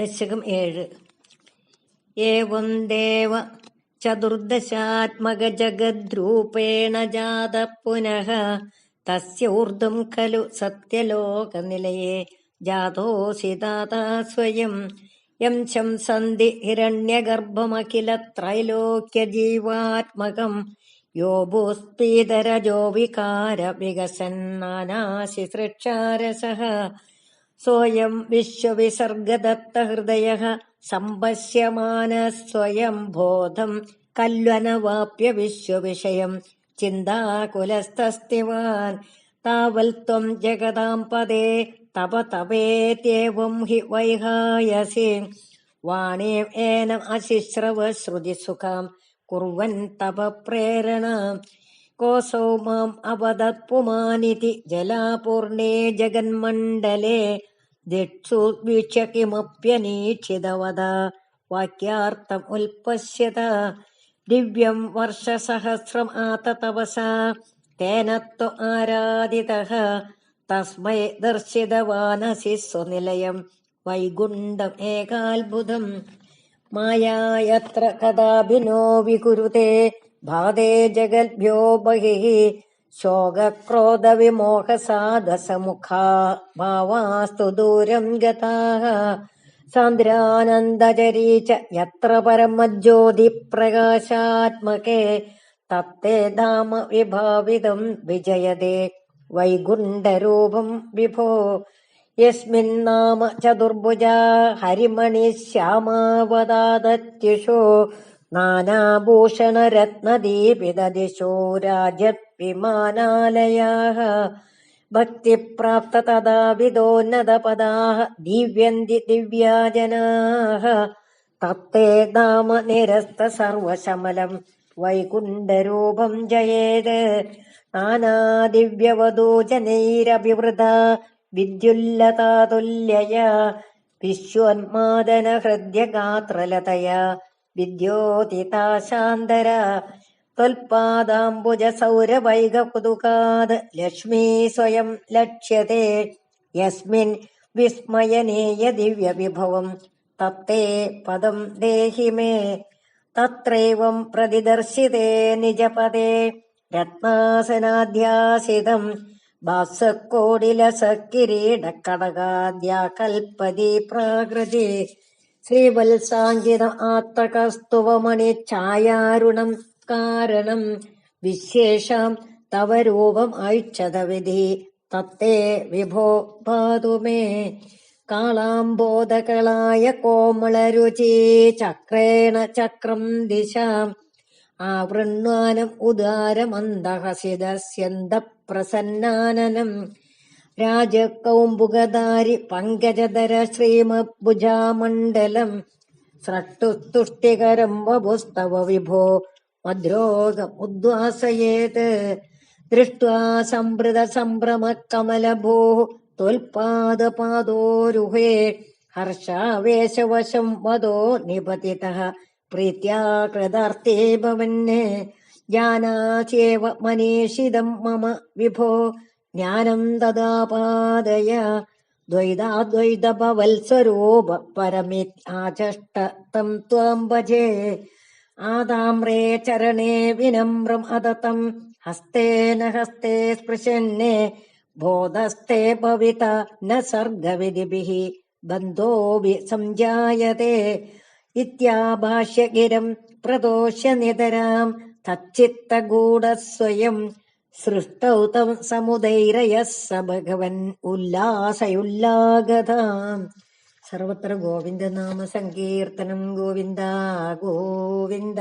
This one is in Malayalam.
ദശകം 7. ഏവം ദേവ ചതുർദശാത്മക ജഗദ്രൂപേണ ജാത പുനഃ തസ്യൂർധ്വം ഖലു സത്യലോകനിലയേ ജാതോസി ദാതാ സ്വയം യം ശംസന്തി ഹിരണ്യഗർഭമഖില ത്രൈലോക്യജീവാത്മകം യോ ഭൂസ്പീതരജോ വികാര വികസന്നാനാശിസൃക്ഷാരസഃ സ്വയം വിശ്വവിസർഗദത്തഹൃദയഃ സംപശ്യമാനഃ സ്വയം ബോധം കല്വനവാപ്യ വിശ്വവിഷയം ചിന്താകുലസ്തസ്തിവാൻ താവൽ ത്വം ജഗതാം പദേ തപ തപേത്യേവം ഹി വൈഹായസി വാണീം ഏനം അശിശ്രവ ശ്രുതിസുഖാം കുർവൻ തപ പ്രേരണാം കോസൗ മാം അവദത് പുമാനിതി ജലാപൂർണേ ജഗന്മണ്ഡലേ ദിക്ഷു വീക്ഷ്യ കിമപ്യനീക്ഷിതവദ വാക്യാർത്ഥം ഉൽപശ്യത ദിവ്യം വർഷസഹസ്രം ആതതപസാ തേന ത്വ ആരാധിതഃ തസ്മൈ ദർശിതവാനസി സ്വനിലയം വൈകുണ്ഠം ഏകാത്ഭുതം മായാ യത്ര കഥാഭിനോ വികുരുതേ ഭാതേ ജഗദ്ഭ്യോ ബഹിഃ ശോകക്രോധ വിമോഹസാധസമുഖാ ഭാവാസ്തു ദൂരം ഗതാഃ സാന്ദ്രാനന്ദചരീച യത്ര പരമജ്യോതി പ്രകാശാത്മകേ തത്തേ ധാമ വിഭാവിതം വിജയതേ വൈകുണ്ഠരൂപം വിഭോ യസ്മിന്നാമ ചതുർഭുജാ ഹരിമണി ശ്യാമാവതാദത്യുഷോ നാനാഭൂഷണരത്നദീപിതദിശോ രാജദ്വിമാനാലയാഃ ഭക്തിപ്രാപ്ത തഥാവിദോന്നതപദാഃ ദിവ്യന്തി ദിവ്യാജനാഃ തത്തേ ധാമ നിരസ്ത സർവശമലം വൈകുണ്ഠരൂപം ജയേത് നാനാദിവ്യവധൂജനൈരഭിവൃത വിദ്യുല്ലതാതുല്യയാ വിശ്വോന്മാദന ഹൃദ്യഗാത്രലതയാ വിദ്യോതിതാശാന്തര ത്വൽപാദാംബുജ സൗരവൈകകുതുകാത് ലക്ഷ്മീ സ്വയം ലക്ഷ്യത്തെ യസ്മിൻ വിസ്മയനീയ ദിവ്യവിഭവം തത്തേ പദം ദേഹി മേ തത്രൈവം പ്രതിദർശിതേ നിജപദേ രത്നാസനാധ്യാസിതം ഭാസക്കോടിലസക്കിരീടക്കടകാദ്യാകൽപതി പ്രാകൃതി ശ്രീവത്സാങ്കിത ആത്തകസ്തുവമണി ഛായാരുണം കാരണം വിശേഷം തവ രൂപം ഐച്ഛതവിധി തത്തേ വിഭോ പാതു മേ കാളാംബോധകളായ കോമളരുചി ചക്രേണ ചക്രം ദിശാം ആവൃണ്വാനം ഉദാരമന്ദഹസിതസ്യന്ത പ്രസന്നാനനം രാജകൗംബുകധാരി പങ്കജധര ശ്രീമഭുജാമണ്ഡലം സ്രട്ടുസ്തുഷ്ടികരം വപുസ്തവ വിഭോ മദ്രോഗം ഉദ്വാസയേത് ദൃഷ്ട്വാ സംഭൃത സംഭ്രമ കമലഭൂ ത്വൽപാദപാദോരുഹേ ഹർഷാവേശവശം വദോ നിപതിതഃ പ്രീത്യാ കൃതാർത്ഥേ ഭവന്നെ ജ്ഞാനാചേവ മനീഷിതം മമ വിഭോ ജ്ഞാനം തഥാ പാദയ ദ്വൈതാദ്വൈതഭവത്സ്വരൂപ പരമിത് ആചഷ്ടം ത്വാം ഭജേ ആദാമ്രേ ചരണേ വിനമ്രം അതതം ഹസ്തേന ഹസ്തേ സ്പൃശന്നേ ബോധസ്തേ ഭവിത ന സർഗവിധിഭിഃ ബന്ധോഭി സംജായതേ ഇത്യാഭാഷ്യ ഗിരം പ്രദോഷ്യ നിതരാം തച്ചിത്തഗൂഢസ്വയം സൃഷ്ടൗ തം സമുദൈരയഃ സ ഭഗവൻ ഉല്ലാസയുല്ലാഗതാം. സർവത്ര ഗോവിന്ദനാമ സങ്കീർത്തനം. ഗോവിന്ദ ഗോവിന്ദ.